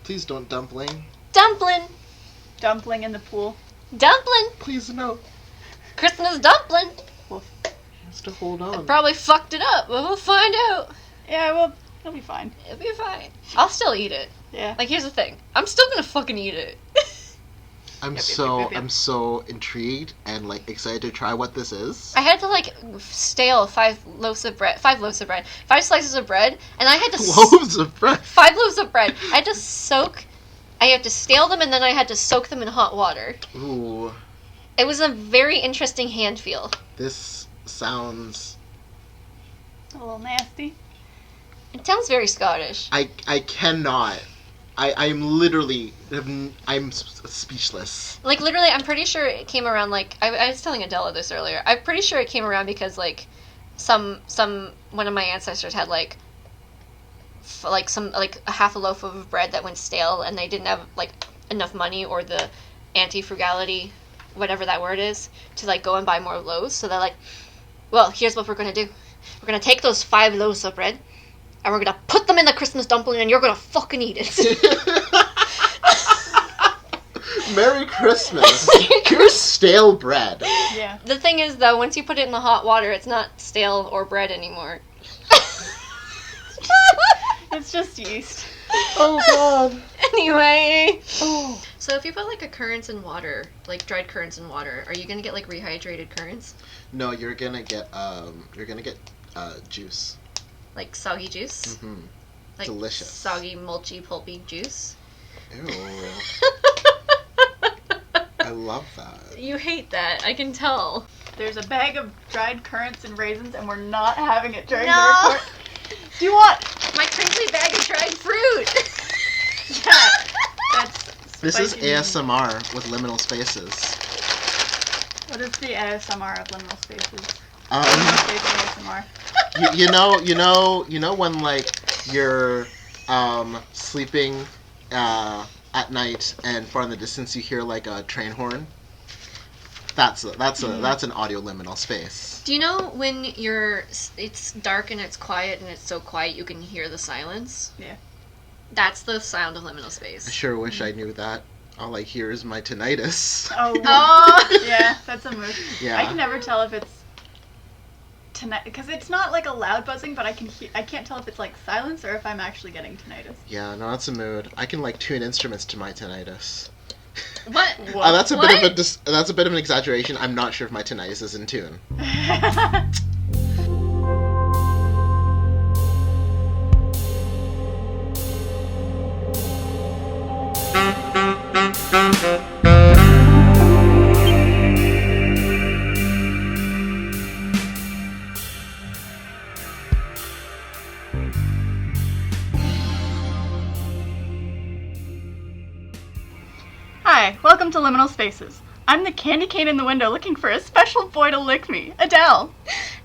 Please don't dumpling. Dumpling. Dumpling in the pool. Dumpling. Please no. Christmas dumpling. Has to hold on. Probably fucked it up, but we'll find out. Yeah, well, it'll be fine. It'll be fine. I'll still eat it. Yeah. Like, here's the thing. I'm still gonna fucking eat it. I'm so intrigued and like excited to try what this is. I had to like stale 5 loaves of bread, 5 slices of bread, and I had to Loaves of bread. 5 loaves of bread. I had to stale them, and then I had to soak them in hot water. Ooh. It was a very interesting hand feel. This sounds A little nasty. It sounds very Scottish. I cannot. I'm literally I'm speechless. Like, literally, I'm pretty sure it came around, like, I was telling Adele this earlier. I'm pretty sure it came around because, like, one of my ancestors had, like a half a loaf of bread that went stale, and they didn't have, like, enough money or the anti-frugality, whatever that word is, to, like, go and buy more loaves. So they're like, well, here's what we're gonna do. We're gonna take those 5 loaves of bread, and we're gonna put them in the Christmas dumpling, and you're gonna fucking eat it. Merry Christmas. Here's stale bread. Yeah. The thing is, though, once you put it in the hot water, it's not stale or bread anymore. It's just yeast. Oh, God. Anyway. Oh. So if you put, like, a currants in water, like dried currants in water, are you gonna get, like, rehydrated currants? No, you're gonna get juice. Like soggy juice? Mm-hmm. Like delicious. Soggy, mulchy, pulpy juice? Ew. I love that. You hate that, I can tell. There's a bag of dried currants and raisins, and we're not having it during No. the record. Do you want? My crinkly bag of dried fruit! Yeah. That's This is spicy. ASMR with liminal spaces. What is the ASMR of liminal spaces? Um, Liminal space ASMR. you know when like you're sleeping at night and far in the distance you hear like a train horn? That's an audio liminal space. Do you know when it's dark and it's quiet and it's so quiet you can hear the silence? Yeah. That's the sound of liminal I space. sure wish I knew that. All I hear is my tinnitus. Oh. Yeah, that's a move. Yeah. I can never tell if it's tinnitus because it's not like a loud buzzing, but I can't tell if it's like silence or if I'm actually getting tinnitus. Yeah, no, that's a mood. I can like tune instruments to my tinnitus. What? That's a What? that's a bit of an exaggeration. I'm not sure if my tinnitus is in tune. Hi, welcome to Liminal Spaces. I'm the candy cane in the window looking for a special boy to lick me, Adele.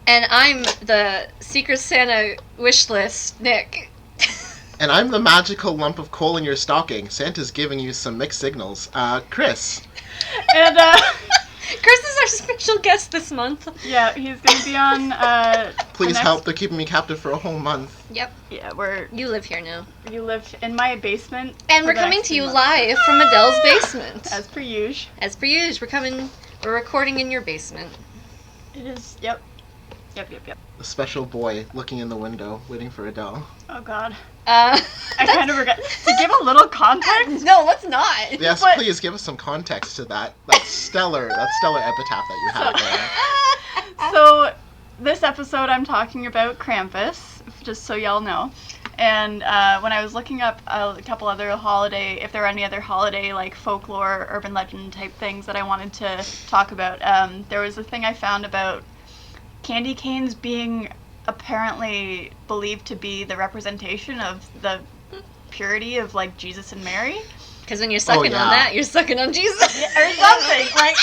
And I'm the Secret Santa wish list, Nick. And I'm the magical lump of coal in your stocking. Santa's giving you some mixed signals. Chris. And Chris is our special guest this month. yeah, he's gonna be on. Please help. They're keeping me captive for a whole month. Yep. Yeah, You live here now. you live in my basement. And for we're the coming next to few you months. live from Adele's basement. As per usual. As per usual, we're recording in your basement. It is. Yep. A special boy looking in the window, waiting for Adele. Oh God. I I kind of regret to give a little context. No, let's not. Yes, But- please give us some context to that stellar epitaph that you have there. So, this episode I'm talking about Krampus, just so y'all know. And when I was looking up a couple other if there were any other holiday, like folklore, urban legend type things that I wanted to talk about, there was a thing I found about candy canes being apparently believed to be the representation of the purity of, like, Jesus and Mary. Because when you're sucking on that, you're sucking on Jesus. Or something, like...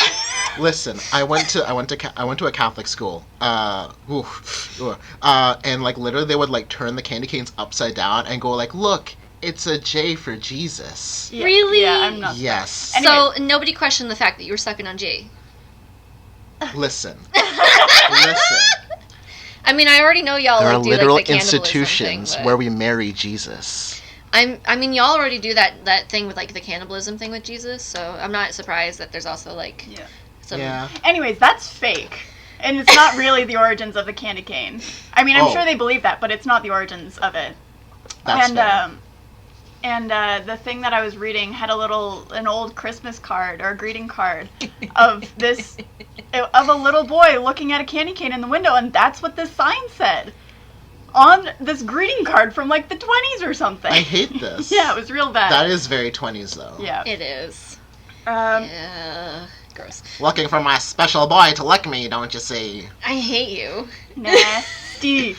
Listen, I went to a Catholic school. And like literally they would like turn the candy canes upside down and go like, "Look, it's a J for Jesus." Yeah, Really? Yeah, I'm not... Yes. Anyway. So nobody questioned the fact that you were sucking on G. Listen. I mean, I already know y'all There are do literal like the cannibalism institutions thing, but where we marry Jesus. I mean, y'all already do that thing with, like, the cannibalism thing with Jesus, so I'm not surprised that there's also, like, some... Yeah. Anyways, that's fake. And it's not really the origins of the candy cane. I mean, I'm sure they believe that, but it's not the origins of it. That's fair. And the thing that I was reading had an old Christmas card or a greeting card of a little boy looking at a candy cane in the window, and that's what this sign said on this greeting card from like the 20s or something. I hate this. Yeah, it was real bad. That is very 20s though. Yeah, it is. Yeah, gross. Looking for my special boy to lick me, don't you see? I hate you. Nasty.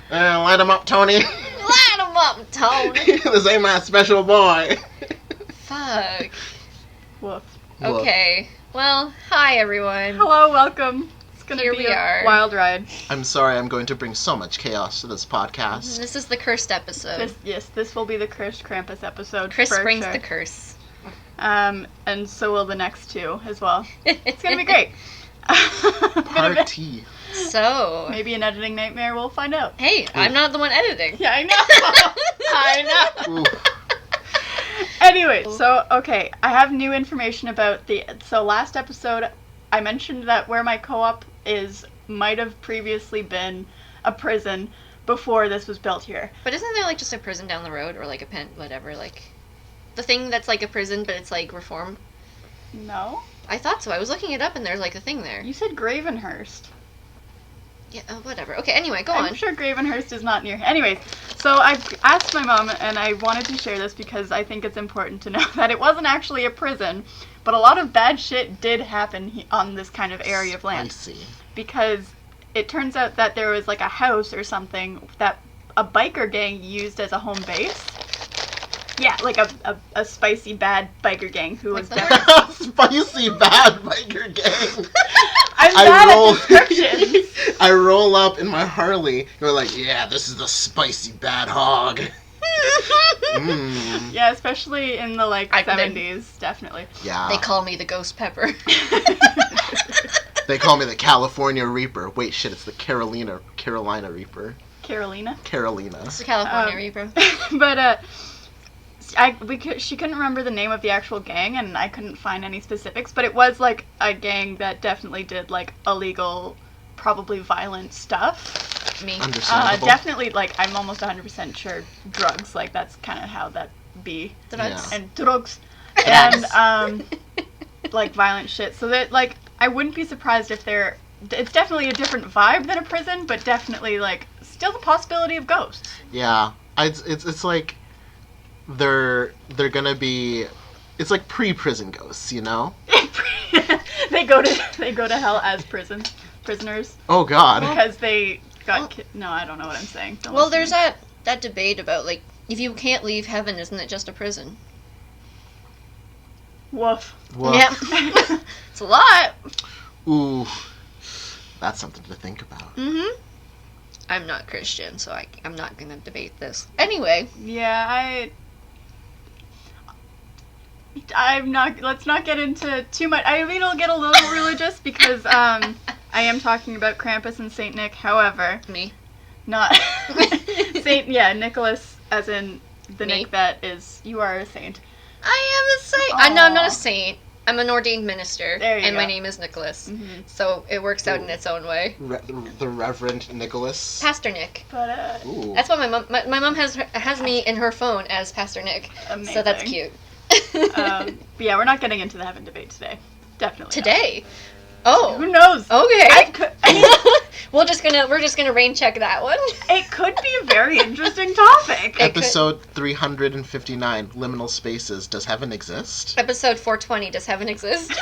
Light him up, Tony. Light him up, Tony. This ain't my special boy. Fuck. Woof. Okay. Well, hi everyone. Hello, welcome. It's gonna Here be we are. a wild ride. I'm sorry, I'm going to bring so much chaos to this podcast. This is the cursed episode. This will be the Cursed Krampus episode. Chris for brings sure. the curse. And so will the next two as well. It's gonna be great. Party. So, Maybe an editing nightmare, we'll find out. hey, I'm not the one editing. Yeah, I know. Ooh. Anyway, so, okay, I have new information about so last episode, I mentioned that where my co-op is might have previously been a prison before this was built here. But isn't there, like, just a prison down the road, or, like, a pen, whatever, like, the thing that's, like, a prison, but it's, like, reform? No? I thought so. I was looking it up, and there's, like, a thing there. You said Gravenhurst. Yeah, whatever. Okay, anyway, go I'm on. sure Gravenhurst is not near. Anyways, so I asked my mom, and I wanted to share this because I think it's important to know that it wasn't actually a prison, but a lot of bad shit did happen on this kind of area of land. Spicy. Because it turns out that there was like a house or something that a biker gang used as a home base. Yeah, like a spicy bad biker gang who was definitely... Spicy bad biker gang. I'm bad at descriptions. I roll up in my Harley. You're like, yeah, this is the spicy bad hog. Yeah, especially in the like 70s, definitely. Yeah. They call me the Ghost Pepper. They call me the California Reaper. Wait, shit, it's the Carolina Reaper. Carolina? Carolina. It's the California Reaper. But she couldn't remember the name of the actual gang, and I couldn't find any specifics, but it was like a gang that definitely did like illegal, probably violent stuff. Me. Understandable. Definitely, like, I'm almost 100% sure drugs, like, that's kind of how that be. Drugs. Yeah. And drugs. And, like, violent shit. So that, like, I wouldn't be surprised if it's definitely a different vibe than a prison, but definitely, like, still the possibility of ghosts. Yeah. It's like they're gonna be, it's like pre-prison ghosts, you know? They go to hell as prisoners. Oh god. Because they got no, I don't know what I'm saying. Don't Well, listen there's to me. that debate about, like, if you can't leave heaven, isn't it just a prison? Woof. Woof. Yeah. It's a lot. Ooh. That's something to think about. Mm-hmm. I'm not Christian, so I'm not gonna debate this. Anyway. Yeah, I'm not. Let's not get into too much. I mean, I'll get a little religious because I am talking about Krampus and Saint Nic. However, Me. not Nicholas, as in the Me? Nick that is. You are a saint. I am a saint. No, I'm not Aw. a saint. I'm an ordained minister, There you and go. my name is Nicholas. Mm-hmm. So it works out in its own way. The Reverend Nicholas. Pastor Nick. But Ooh. That's why my mom has me in her phone as Pastor Nick. amazing. So that's cute. But yeah, we're not getting into the heaven debate today. Definitely not. Today. Oh. Who knows? Okay. We're just gonna rain check that one. It could be a very interesting topic. Episode 359, Liminal Spaces. Does heaven exist? Episode 420. Does heaven exist?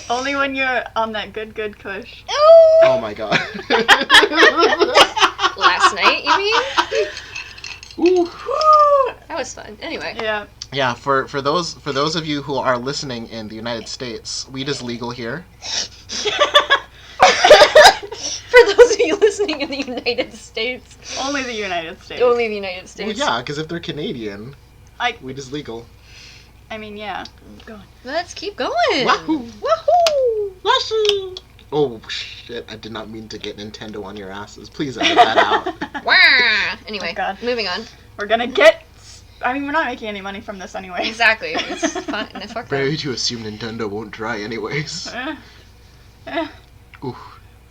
Only when you're on that good kush. Oh my god. Last night, you mean? Ooh. That was fun. Anyway. Yeah. Yeah, for those of you who are listening in the United States, weed is legal here. For those of you listening in the United States. Only the United States. Only the United Well, States. yeah, because if they're Canadian, I weed is legal. mean, yeah. Go on. Let's keep going. Wahoo! Wahoo! Wahoo! Oh shit! I did not mean to get Nintendo on your asses. Please edit that out. Wah! Anyway. Anyway, Oh, God. moving on. We're gonna get... I mean, we're not making any money from this anyway. Exactly. It's fine. No, fuck Brave them. to assume Nintendo won't try anyways. Ooh.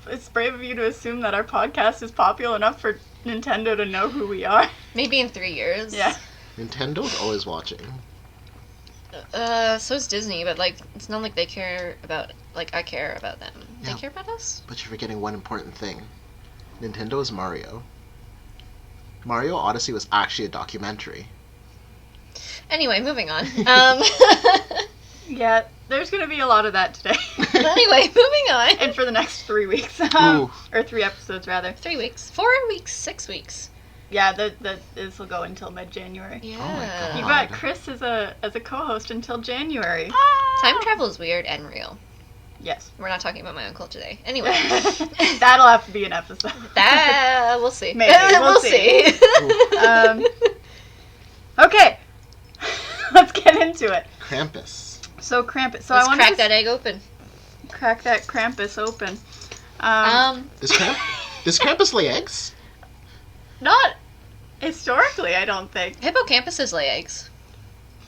It's brave of you to assume that our podcast is popular enough for Nintendo to know who we are. Maybe in 3 years. Yeah. Nintendo's always watching. So is Disney, but, like, it's not like they care about, like, I care about them. Yeah. They care about us? But you're forgetting one important thing. Nintendo is Mario. Mario Odyssey was actually a documentary. Anyway, moving on. Yeah, there's gonna be a lot of that today. Anyway, moving on. And for the next 3 weeks. Ooh. Or 3 episodes, rather. 3 weeks. 4 weeks. 6 weeks. Yeah, this will go until mid-January. Yeah. Oh my God. You got Chris as a co-host until January. Time travel is weird and real. Yes. We're not talking about my uncle today. Anyway. That'll have to be an episode. That, we'll see. Maybe, we'll see. Ooh. Okay. Let's get into it. Krampus. So Krampus. So Let's I wanted crack to that egg open. crack that Krampus open. Does Krampus lay eggs? Not historically, I don't think. Hippocampuses lay eggs.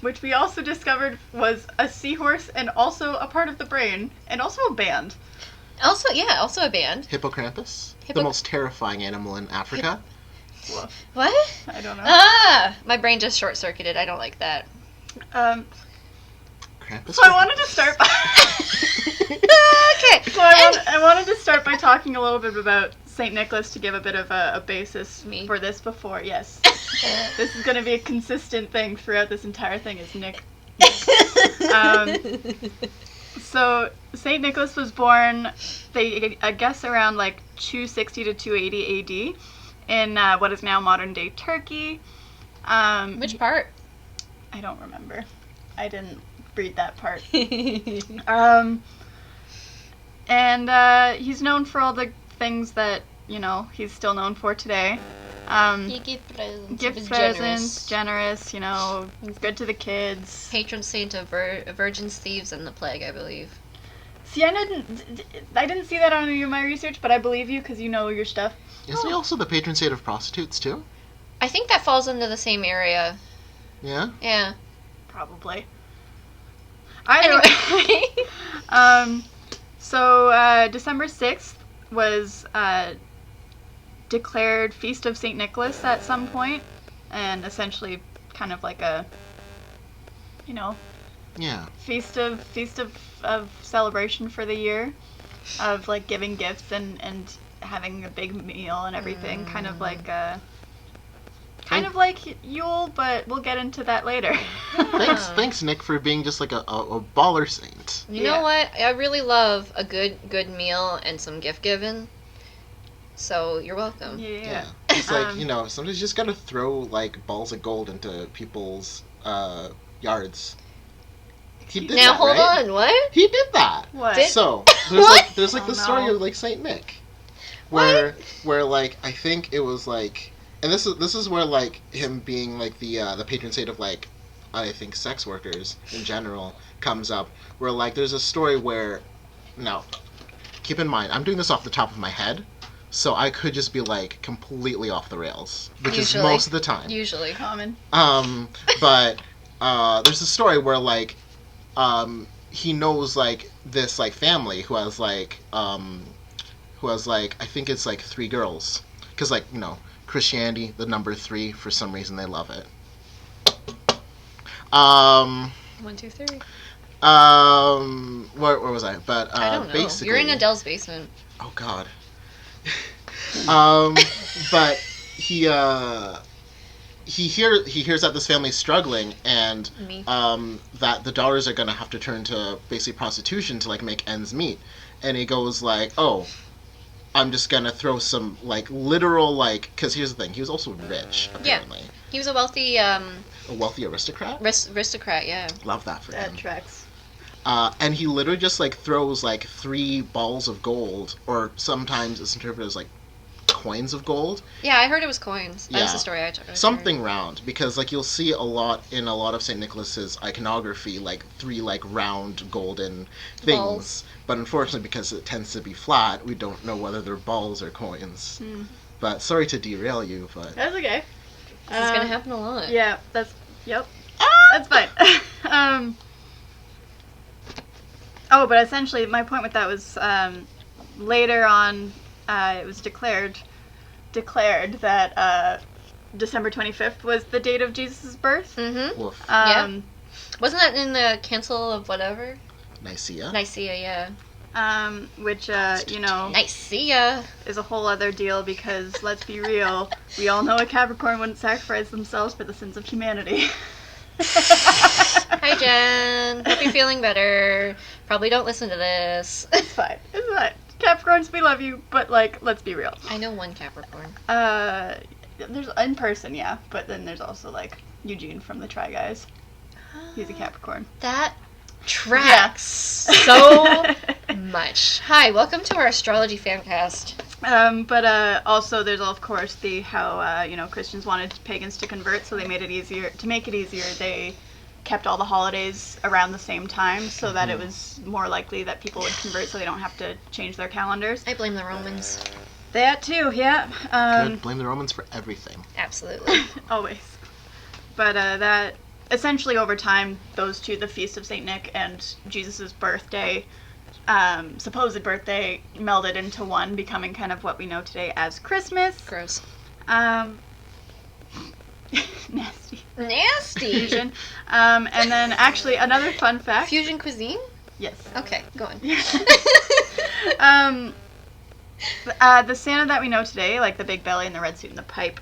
Which we also discovered was a seahorse and also a part of the brain and also a band. Also a band. Hippocrampus? Hippo- The most terrifying animal in Africa? Woof. What? I don't know. My brain just short-circuited. I don't like that. Krampus? So I wanted to start by Okay. So I wanted to start by talking a little bit about Saint Nicholas to give a bit of a basis Me. for this before. Yes. This is going to be a consistent thing throughout this entire thing is Nick. So Saint Nicholas was born, I guess around like 260 to 280 AD in what is now modern day Turkey. Which part? I don't remember. I didn't read that part. And he's known for all the things that, you know, he's still known for today. He gives presents. Gift He's generous, you know, he's good to the kids. Patron saint of virgins, thieves, and the plague, I believe. See, I didn't see that on any of my research, but I believe you because you know your stuff. Isn't he also the patron saint of prostitutes, too? I think that falls into the same area. Yeah? Yeah. Probably. Either way. Anyway. So December 6th was declared Feast of St. Nicholas at some point, and essentially kind of like a, you know, Yeah. feast of celebration for the year, of like giving gifts and having a big meal and everything, kind of like Yule, but we'll get into that later. Thanks, Nick, for being just like a baller saint. You know what? I really love a good meal and some gift giving. So you're welcome. Yeah. It's like, you know, sometimes you just gotta throw like balls of gold into people's yards. He did Now that, hold right? on, what? He did that. What? So What? there's like Oh, the story no. of like Saint Nick, where like I think it was like, and this is where like him being like the patron saint of like I think sex workers in general comes up. Where like there's a story where, now, keep in mind I'm doing this off the top of my head, so I could just be like completely off the rails, which is most of the time. Usually. Common. But there's a story where like he knows like this like family who has like I think it's like 3 girls, because like, you know, Christianity, the number 3, for some reason they love it. 1, 2, 3. Where was I? But I don't know. basically, You're in Adele's basement. oh god. But he hears that this family's struggling, and Me. that the daughters are gonna have to turn to basically prostitution to like make ends meet, and he goes like, oh, I'm just gonna throw some like literal like, because here's the thing, he was also rich apparently. He was a wealthy A wealthy aristocrat. aristocrat, yeah. Love that for That him. tracks. And he literally just like throws like 3 balls of gold, or sometimes it's interpreted as like coins of gold. Yeah, I heard it was coins. That was Yeah. the story I took. Something round, because like you'll see a lot of St. Nicholas's iconography, like 3 like round golden things. Balls. But unfortunately, because it tends to be flat, we don't know whether they're balls or coins. But sorry to derail you, but That's okay. This is gonna happen a lot. Yeah, yep. That's fine. But essentially, my point with that was later on, it was declared that December 25th was the date of Jesus' birth. Mm-hmm. woof. Yeah. Wasn't that in the Council of whatever? Nicaea. Nicaea, yeah. Which Nicaea. is a whole other deal because let's be real, we all know a Capricorn wouldn't sacrifice themselves for the sins of humanity. Hi, Jen. Hope you're feeling better. Probably don't listen to this. It's fine. Capricorns, we love you, but let's be real. I know one Capricorn. There's in person, yeah, but then there's also Eugene from the Try Guys. He's a Capricorn. That tracks so much. Hi, welcome to our astrology fancast. But also there's of course how Christians wanted pagans to convert, so they made it easier. To make it easier, they kept all the holidays around the same time, so that it was more likely that people would convert, so they don't have to change their calendars. I blame the Romans. That too, yeah. Good. Blame the Romans for everything. Absolutely. Always. But that essentially over time, those two, the Feast of Saint Nic and Jesus' birthday, supposed birthday, melded into one, becoming kind of what we know today as Christmas. Gross. Nasty. Nasty. Fusion. And then actually another fun fact. Fusion cuisine? Yes. Okay, go on. The Santa that we know today, like the big belly and the red suit and the pipe,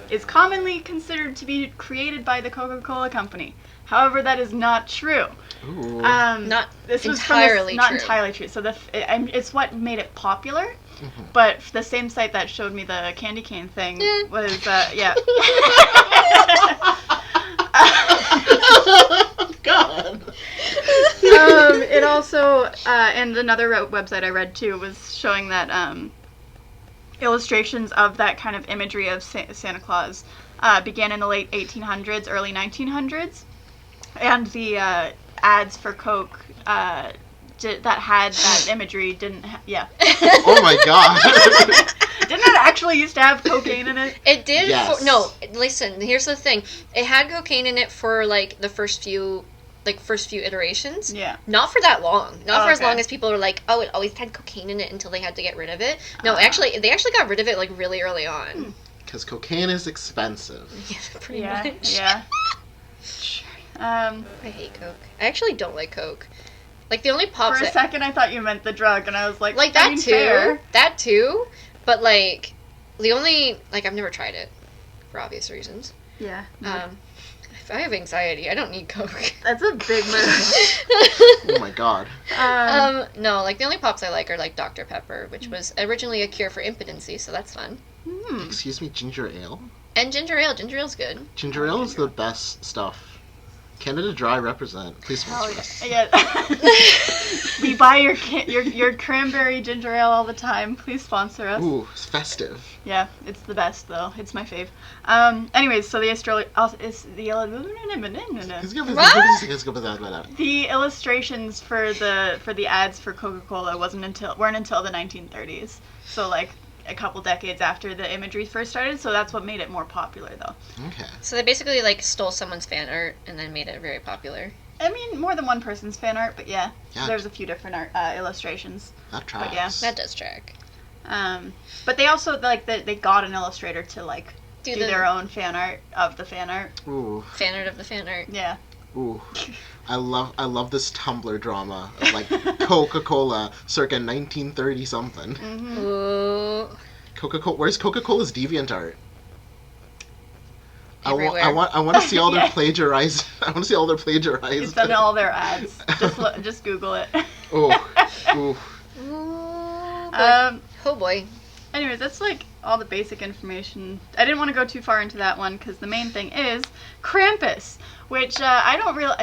is commonly considered to be created by the Coca-Cola Company. However, that is not true. Ooh. Not This was entirely not true. entirely true. So it's what made it popular. But the same site that showed me the candy cane thing was yeah. God. It also and another website I read too was showing that illustrations of that kind of imagery of Santa Claus began in the late 1800s, early 1900s, and the ads for Coke that had that imagery didn't. Oh my God. Didn't it actually used to have cocaine in it? It did. Yes. No, listen. Here's the thing. It had cocaine in it for the first few iterations. Yeah. Not for that long. Not for as Okay. long as people were like, oh, it always had cocaine in it until they had to get rid of it. No, actually, they actually got rid of it really early on. Because cocaine is expensive. Yeah, pretty Yeah. much. Yeah. I hate Coke. I actually don't like Coke. The only pops For a second, I thought you meant the drug, and I was like, that I mean, too. fair. That too. But the only I've never tried it for obvious reasons. Yeah. If I have anxiety, I don't need Coke. That's a big move. Oh my God. No, the only pops I like are Dr. Pepper, which was originally a cure for impotency, so that's fun. Excuse me, ginger ale? And ginger ale. Ginger ale's good. Ginger ale is the best stuff. Canada Dry represent. Please sponsor us. Yeah. We buy your cranberry ginger ale all the time. Please sponsor us. Ooh, it's festive. Yeah, it's the best though. It's my fave. Anyways, so the the illustrations for the ads for Coca-Cola weren't until the 1930s. So a couple decades after the imagery first started, so that's what made it more popular though. Okay. So they basically stole someone's fan art and then made it very popular. I mean, more than one person's fan art, but yeah. Yeah. There's a few different art illustrations. That tracks. But yeah. That does track. But they also they got an illustrator to do their own fan art of the fan art. Ooh. Fan art of the fan art. Yeah. Ooh. I love this Tumblr drama of Coca-Cola circa 1930 something. Mm-hmm. Ooh. Coca-Cola. Where's Coca-Cola's deviantart? Everywhere. I want to see all their plagiarized. I want to see all their plagiarized. It's done all their ads. Just Google it. Oh. Ooh. Ooh. Boy. Oh boy. Anyways, that's all the basic information. I didn't want to go too far into that one because the main thing is Krampus, which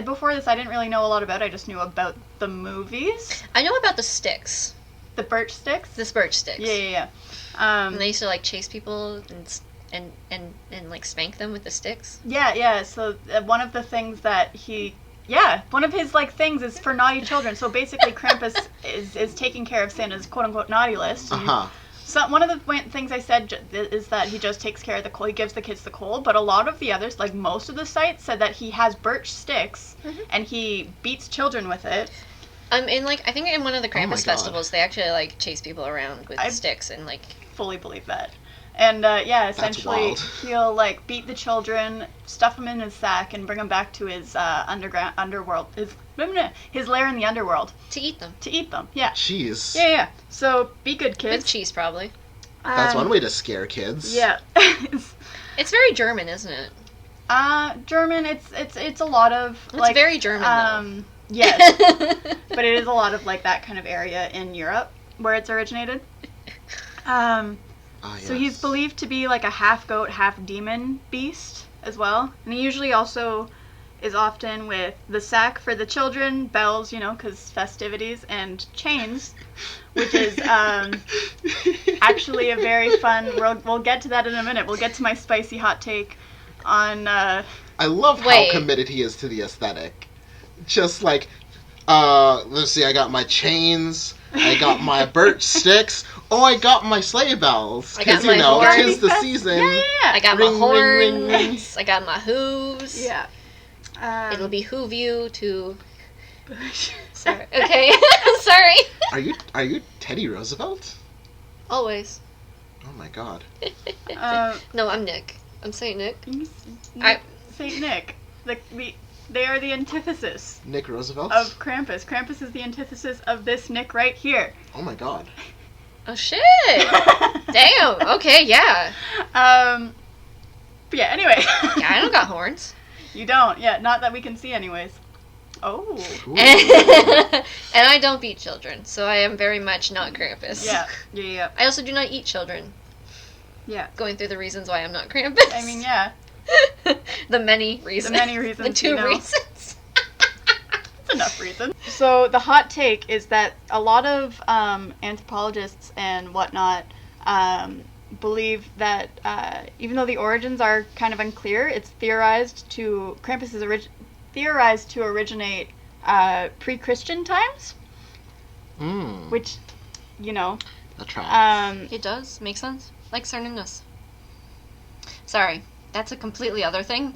before this I didn't really know a lot about. I just knew about the movies. I know about the sticks. The birch sticks? The birch sticks. Yeah. And they used to chase people and spank them with the sticks. Yeah. So one of the things that one of his things is for naughty children. So basically, Krampus is taking care of Santa's quote unquote naughty list. Uh-huh. one of the things I said is that he just takes care of the coal. He gives the kids the coal, but a lot of the others, like most of the sites, said that he has birch sticks and he beats children with it. I think in one of the Oh my Krampus God. festivals, they actually like chase people around with sticks and like. Fully believe that. And essentially wild. he'll like beat the children, stuff them in his sack, and bring them back to his underworld, his lair in the underworld To eat them. to eat them. Yeah. Jeez. Yeah. So be good, With kids. cheese, probably. That's one way to scare kids. Yeah. It's very German, isn't it? German. It's a lot of It's like very German, yes, but it is a lot of like that kind of area in Europe where it's originated. So he's Yes. believed to be like a half goat, half demon beast as well. And he usually also is often with the sack for the children, bells, because festivities, and chains, which is actually a very fun. We'll get to that in a minute. We'll get to my spicy hot take on. I love Wait. how committed he is to the aesthetic. Just like, let's see, I got my chains, I got my birch sticks, oh, I got my sleigh bells. I got Because, my horns. 'tis the season. Yeah. I got Ring, my ring, horns. ring, ring. I got my hooves. Yeah. It'll behoove you to. Sorry. Okay. Sorry. Are you Teddy Roosevelt? Always. Oh my God. No, I'm Nick. I'm Saint Nick. Saint Nick. They are the antithesis Nick Roosevelt? of Krampus. Krampus is the antithesis of this Nick right here. Oh my God. Oh shit! Damn. Okay. Yeah. But yeah. Anyway. Yeah. I don't got horns. You don't. Yeah. Not that we can see, anyways. Oh. Ooh. And I don't beat children, so I am very much not Krampus. Yeah. I also do not eat children. Yeah. Going through the reasons why I'm not Krampus. I mean, yeah. The many reasons. The many reasons. The two reasons. That's enough reason. So the hot take is that a lot of anthropologists and whatnot believe that even though the origins are kind of unclear, it's Krampus is theorized to originate pre-Christian times, which, That tracks. It does. Makes sense. Like Cernunnos. Sorry. That's a completely other thing.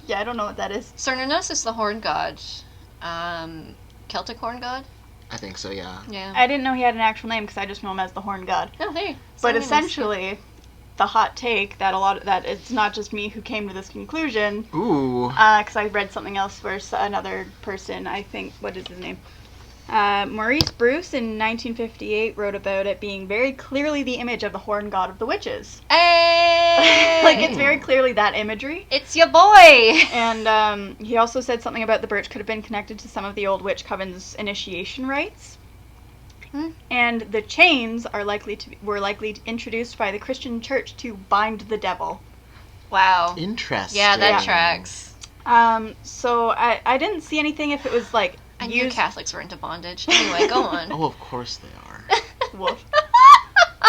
Yeah, I don't know what that is. Cernunnos is the horn god. Celtic horn god? I think so, yeah. Yeah. I didn't know he had an actual name because I just know him as the Horn God. Oh, hey. But Cernunnos. essentially, the hot take that it's not just me who came to this conclusion, Ooh. because I read something else where another person, I think, what is his name? Maurice Bruce in 1958 wrote about it being very clearly the image of the Horn God of the Witches. Hey! Like, it's very clearly that imagery. It's your boy! And he also said something about the birch could have been connected to some of the old witch coven's initiation rites. And the chains were likely introduced by the Christian church to bind the devil. Wow. Interesting. Yeah, that tracks. So I didn't see anything if it was like I knew Catholics were into bondage. Anyway, go on. Oh, of course they are. Woof.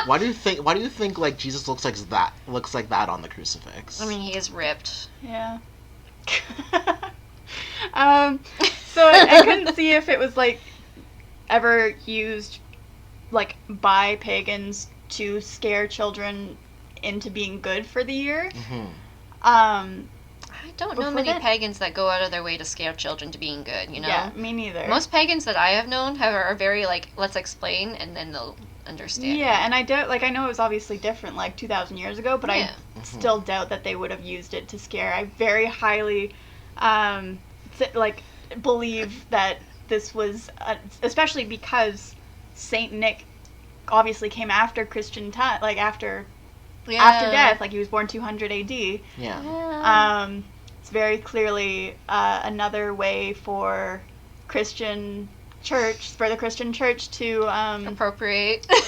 Why do you think like Jesus looks like that on the crucifix? I mean, he is ripped. Yeah. So I couldn't see if it was like ever used like by pagans to scare children into being good for the year. I don't know Before many that- pagans that go out of their way to scare children to being good, you know? Yeah, me neither. Most pagans that I have known are very like, let's explain, and then they'll understand. Yeah, and I doubt, like, I know it was obviously different, like, 2,000 years ago, but Yeah. I still doubt that they would have used it to scare. I very highly, believe that this was, especially because Saint Nick obviously came after Christian time, like, after death, like, he was born 200 AD. Yeah. It's very clearly another way for the Christian church to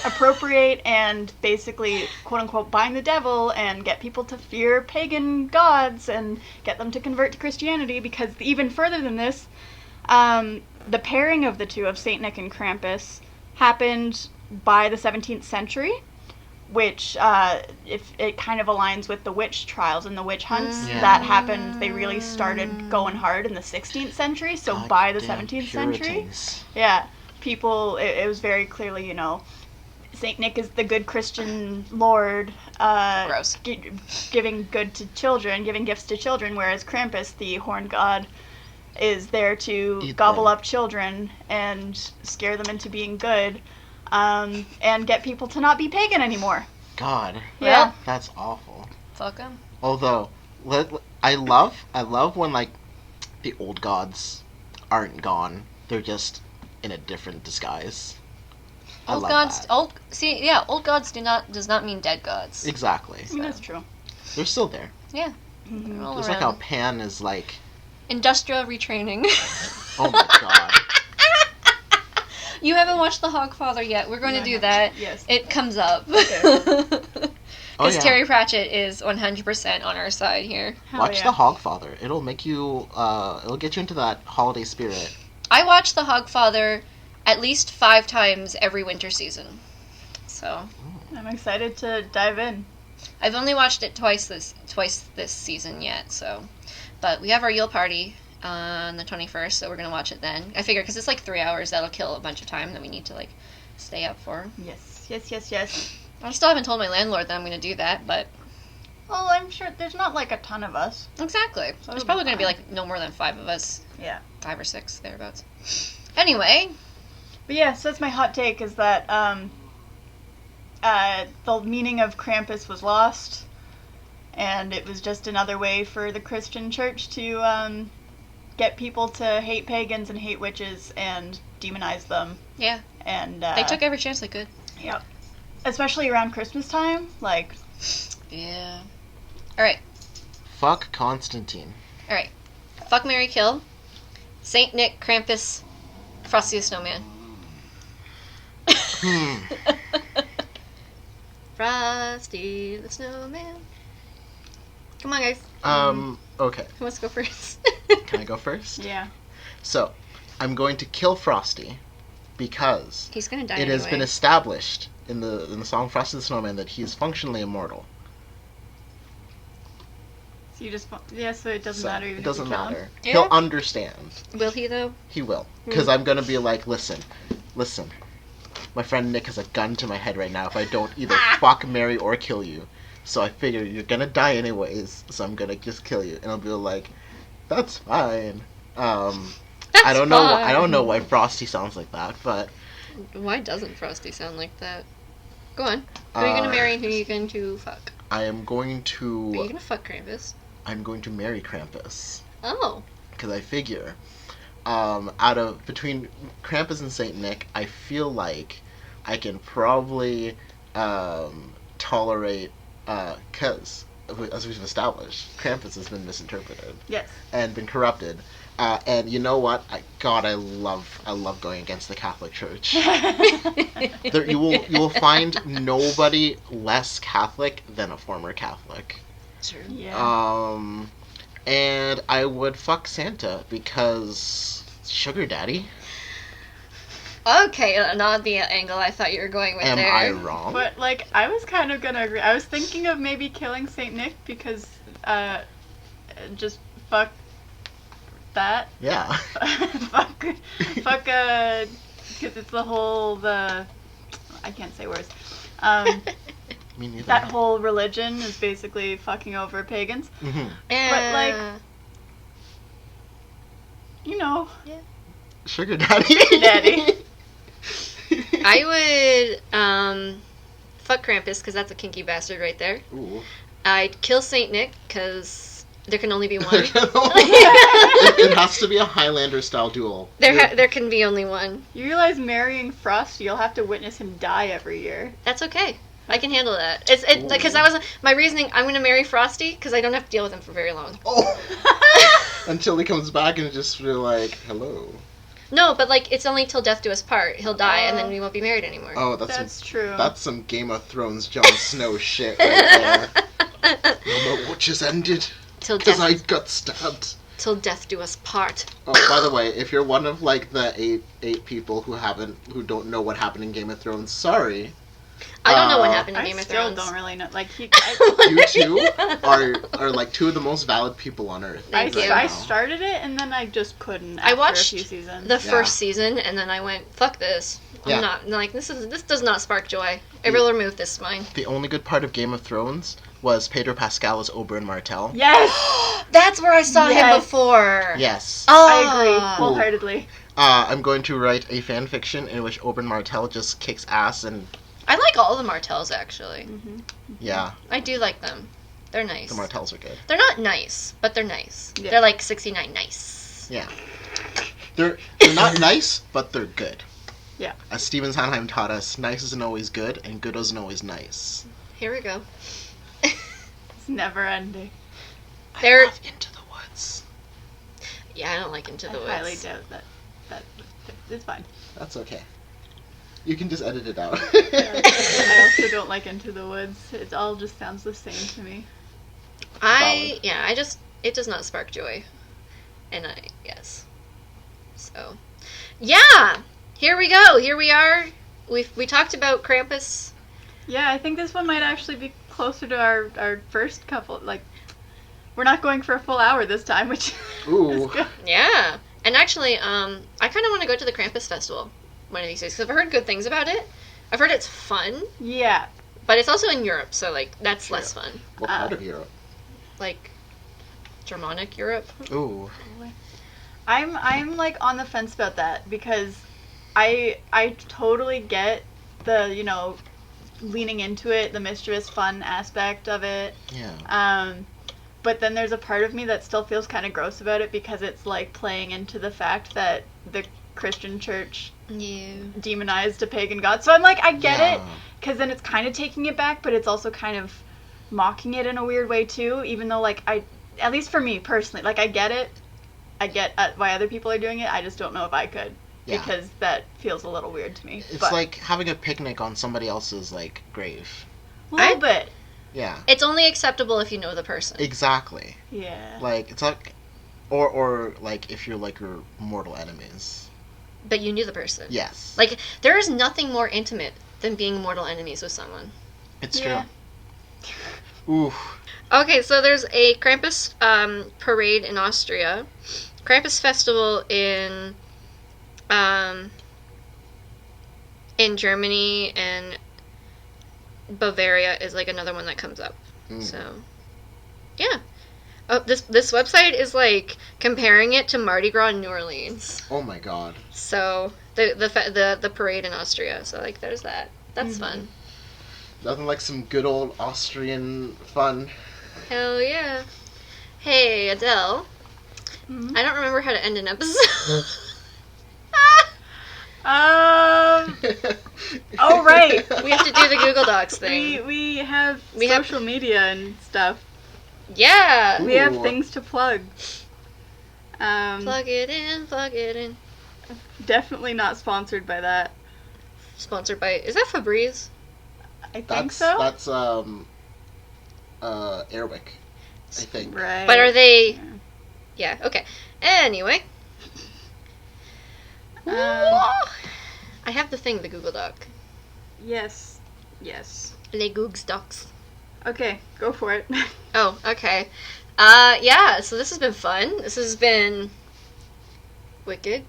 appropriate and basically quote unquote bind the devil and get people to fear pagan gods and get them to convert to Christianity, because even further than this, the pairing of the two, of Saint Nick and Krampus, happened by the 17th century, which if it kind of aligns with the witch trials and the witch hunts that happened. They really started going hard in the 16th century, so by the 17th century, yeah, people, it was very clearly, Saint Nick is the good Christian lord, Gross. Giving good to children, giving gifts to children, whereas Krampus, the horned god, is there to Eat gobble them. up children and scare them into being good, and get people to not be pagan anymore. God, Yeah. that's awful. Fuck 'em. Although, I love when like the old gods aren't gone; they're just in a different disguise. I Old love gods. that. Old gods does not mean dead gods. Exactly. I mean, that's true. They're still there. Yeah. Mhm. They're all Just around. like how Pan is like, Industrial retraining. oh my god. You haven't watched The Hogfather yet. We're going No, to I do haven't. that. Yes. It comes up. Okay. Oh, Because yeah. Terry Pratchett is 100% on our side here. Hell Watch yeah. The Hogfather. It'll make you. It'll get you into that holiday spirit. I watch The Hogfather at least 5 times every winter season. So I'm excited to dive in. I've only watched it twice this season yet. So, but we have our Yule party on the 21st, so we're gonna watch it then. I figure because it's like 3 hours, that'll kill a bunch of time that we need to like stay up for. Yes, yes, yes, yes. I still haven't told my landlord that I'm gonna do that, but Well, I'm sure there's not like a ton of us. exactly. So There's it'll probably be gonna be fine. like no more than 5 of us. Yeah. 5 or 6 thereabouts. Anyway, But yeah, so that's my hot take is that the meaning of Krampus was lost, and it was just another way for the Christian church to get people to hate pagans and hate witches and demonize them. yeah, And they took every chance they could. Yep. Especially around Christmas time, like Yeah. All right. Fuck Constantine. All right. Fuck, marry, kill. Saint Nick, Krampus, Frosty the Snowman. Frosty the Snowman. Come on, guys. Okay. Who wants to go first? Can I go first? yeah. So, I'm going to kill Frosty because He's gonna die it has been anyway. established in the song Frosty the Snowman that he is functionally immortal. So you just so it doesn't So, matter even it doesn't if you kill him. matter. Yeah. He'll understand. Will he though? He will. Because I'm going to be like, listen. My friend Nick has a gun to my head right now if I don't either fuck, marry, or kill you. So I figure you're going to die anyways, so I'm going to just kill you. And I'll be like, that's fine. I don't know. I don't know why Frosty sounds like that, but Why doesn't Frosty sound like that? Go on. Who are you gonna marry and who are you going to fuck? I am going Are you to. gonna fuck Krampus? I'm going to marry Krampus Oh. because I figure, between Krampus and Saint Nick, I feel like I can probably tolerate because as we've established, Krampus has been misinterpreted Yes. and been corrupted. And you know what? I love going against the Catholic Church. You will find nobody less Catholic than a former Catholic. True. Yeah. And I would fuck Santa because sugar daddy. Okay, not the angle I thought you were going with Am there. I wrong? But like I was kind of gonna agree. I was thinking of maybe killing Saint Nick because just fuck that. Yeah. fuck because it's the I can't say words. Me neither. That whole religion is basically fucking over pagans. Mhm. But, like, you know, Sugar daddy. daddy. I would fuck Krampus because that's a kinky bastard right there. Ooh. I'd kill Saint Nick because there can only be one. It has to be a Highlander style duel. There can be only one. You realize marrying Frosty, you'll have to witness him die every year. That's okay. I can handle that. It's because that was my reasoning. I'm gonna marry Frosty because I don't have to deal with him for very long. Oh. Until he comes back and just be like, hello. No, but like it's only till death do us part. He'll die and then we won't be married anymore. Oh, That's true. That's some Game of Thrones Jon Snow shit right there. No more watches ended Till because death, I got stabbed. till death do us part. Oh, by the way, if you're one of like the eight people who don't know what happened in Game of Thrones, sorry, I don't know what happened in I Game of still Thrones. don't really know. Like, You two are like two of the most valid people on earth. Thank you. I now. started it and then I just couldn't. I After watched a few seasons. the first season and then I went, fuck this. Yeah. I'm not like this does not spark joy. I will remove this mine. The only good part of Game of Thrones was Pedro Pascal as Oberyn Martell. Yes, That's where I saw him Yes. before. Yes. I agree Oh. wholeheartedly. I'm going to write a fan fiction in which Oberyn Martell just kicks ass and I like all the Martells actually. yeah, I do like them. They're nice. the Martells are good. They're not nice, but they're nice. Yeah. They're like 69 nice. Yeah. They're not nice, but they're good. Yeah. As Stephen Sondheim taught us, nice isn't always good, and good isn't always nice. Here we go. It's never ending. They're- I love Into the Woods. Yeah, I don't like Into the I Woods. highly doubt that it's fine. That's okay. You can just edit it out. I also don't like Into the Woods. It all just sounds the same to me. It does not spark joy. And yes. So, yeah! Here we go. Here we are. We talked about Krampus. Yeah, I think this one might actually be closer to our first couple. Like, we're not going for a full hour this time, which Ooh. is good. Yeah. And actually, I kind of want to go to the Krampus Festival one of these days, because I've heard good things about it. I've heard it's fun, Yeah. but it's also in Europe, so, like, that's less fun. What part of Europe? Like, Germanic Europe. Ooh. I'm like on the fence about that because I totally get the, you know, leaning into it, the mischievous fun aspect of it. Yeah. But then there's a part of me that still feels kind of gross about it because it's like playing into the fact that the Christian church Yeah. demonized a pagan god. So I'm like, I get it, Yeah. because then it's kind of taking it back, but it's also kind of mocking it in a weird way too, even though, like, at least for me personally, like, I get it. I get why other people are doing it. I just don't know if I could, Yeah. because that feels a little weird to me. It's but like having a picnic on somebody else's, like, grave. a little bit. Yeah. It's only acceptable if you know the person. Exactly. Yeah. Like, it's like... Or like, if you're, like, your mortal enemies. But you knew the person. Yes. Like, there is nothing more intimate than being mortal enemies with someone. It's Yeah. true. Ooh. Okay, so there's a Krampus parade in Austria. Krampus festival in Germany, and Bavaria is like another one that comes up. Mm. So, yeah. Oh, this website is like comparing it to Mardi Gras in New Orleans. Oh my god. So the parade in Austria. So like there's that. That's fun. Nothing like some good old Austrian fun. Hell yeah. Hey Adele. Mhm. I don't remember how to end an episode. Oh right. We have to do the Google Docs thing. We have We have- social media and stuff. Yeah. We have Ooh. things to plug. Plug it in. Plug it in. Definitely not sponsored by that. Sponsored by. Is that Febreze? I think so. That's Airwick, I think. Right. But are they? Yeah. Okay. Anyway. I have the thing, the Google Doc. Yes. Yes. Les Googs Docs. Okay, go for it. Oh, okay. Yeah, so this has been fun. This has been wicked.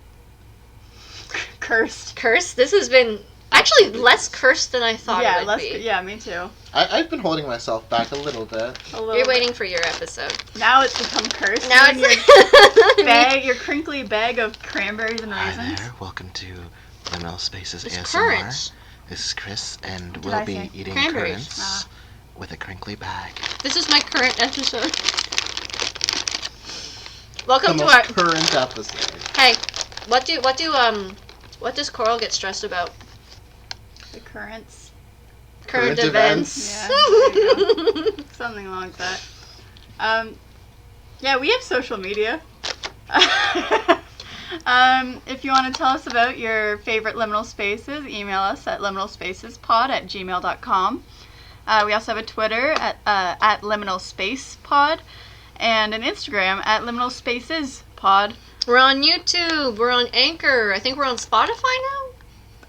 Cursed. This has been actually less cursed than I thought Yeah, it would be. yeah, me too. I've been holding myself back a little bit. A little You're bit. waiting for your episode. Now it's become cursed. Now You and it's your bag, your crinkly bag of cranberries and Hi raisins. there, welcome to Liminal Spaces It's ASMR. currants. This is Chris, and Did we'll I be say eating cranberries? currants with a crinkly bag. This is my current episode. The Welcome to most our. current episode. Hey, what does Coral get stressed about? The currants. Current Current events. Yeah, there you go. Something like that. Yeah, we have social media. If you want to tell us about your favorite liminal spaces, email us at liminalspacespod@gmail.com. We also have a Twitter at liminalspacepod and an Instagram at liminalspacespod. We're on YouTube. We're on Anchor. I think we're on Spotify now.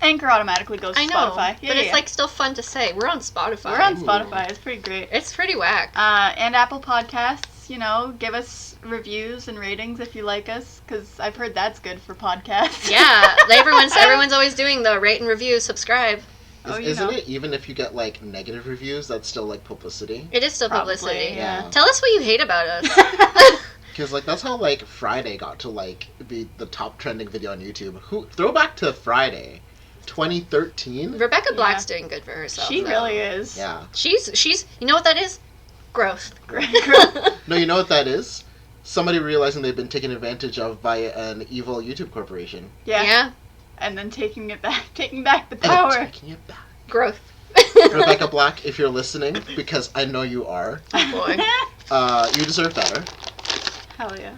Anchor automatically goes to I know, Spotify. but it's like still fun to say. We're on Spotify. We're on Spotify. It's pretty great. It's pretty whack. And Apple Podcasts, you know, give us reviews and ratings if you like us, because I've heard that's good for podcasts. Yeah, everyone's always doing the rate and review, subscribe. Isn't it, even if you get, like, negative reviews, that's still, like, publicity? It is still Probably, publicity. yeah. Tell us what you hate about us. Because, like, that's how, like, Friday got to, like, be the top trending video on YouTube. Throwback to Friday, 2013? Rebecca Black's doing good for herself. She though. really is. Yeah. She's, you know what that is? Growth. No, you know what that is? Somebody realizing they've been taken advantage of by an evil YouTube corporation. Yeah. And then taking back the power. Taking it back. Growth. Rebecca Black, if you're listening, because I know you are, Oh boy. you deserve better. Hell yeah.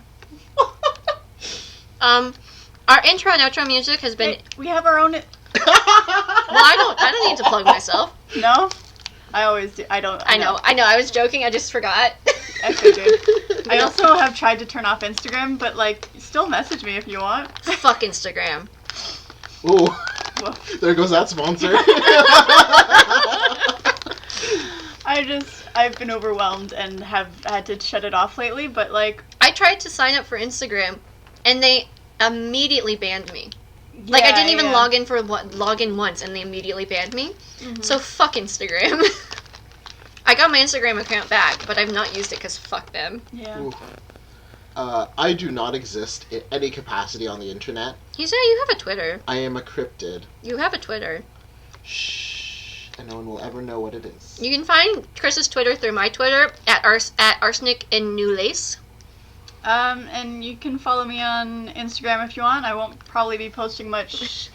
Our intro and outro music has been. Hey, we have our own. Well, I don't need to plug myself. No, I always do. I don't. I know. I was joking. I just forgot. I figured. I also have tried to turn off Instagram, but like, still message me if you want. Fuck Instagram. Ooh. Well, There goes that sponsor. I've been overwhelmed and have had to shut it off lately, but like. I tried to sign up for Instagram, and they immediately banned me. Like, I didn't even log in once, and they immediately banned me. Mm-hmm. So, fuck Instagram. I got my Instagram account back, but I've not used it because fuck them. Yeah. Ooh. I do not exist in any capacity on the internet. You say you have a Twitter. I am a cryptid. You have a Twitter. Shh. And no one will ever know what it is. You can find Chris's Twitter through my Twitter at Arsenic in New Lace. And you can follow me on Instagram if you want. I won't probably be posting much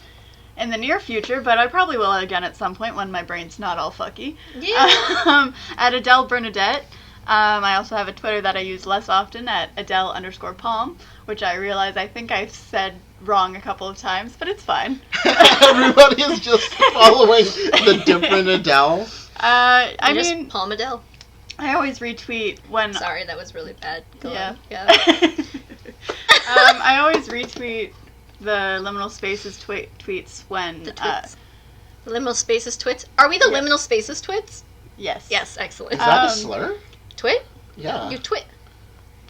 in the near future, but I probably will again at some point when my brain's not all fucky. Yeah. At Adele Bernadette. I also have a Twitter that I use less often at Adele_Palm, which I realize I think I've said wrong a couple of times, but it's fine. Everybody is just following the different Adele. I just mean, Palm Adele. I always retweet when. Sorry, that was really bad. Go Yeah. on. Yeah. I always retweet the Liminal Spaces tweets when. The twits. Liminal Spaces twits. Are we the Yeah. Liminal Spaces twits? Yes. Yes, excellent. Is that a slur? Twit? Yeah. You twit.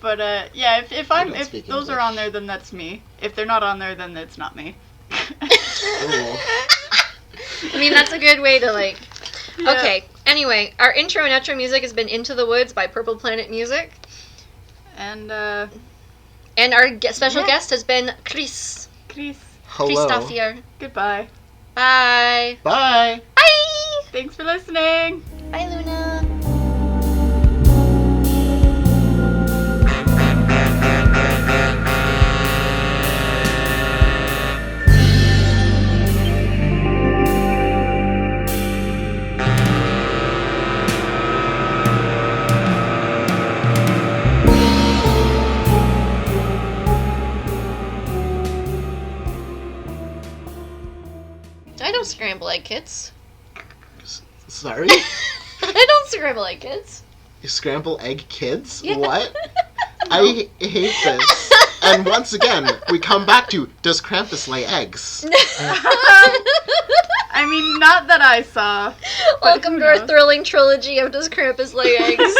But yeah, if don't if speak those are English. on there, then that's me. If they're not on there, then it's not me. Ooh. I mean, that's a good way to, like... Yeah. Okay, anyway, our intro and outro music has been Into the Woods by Purple Planet Music. And And our special Yeah. guest has been Chris. Chris, Hello. Christopher. goodbye. Bye. Bye. Bye. Thanks for listening. Bye, Luna. I don't scramble egg kits. Sorry? I don't scramble egg kits. You scramble egg kids? Yeah. What? I hate this. And once again, we come back to, does Krampus lay eggs? I mean, not that I saw. Welcome who to our knows? thrilling trilogy of Does Krampus Lay Eggs?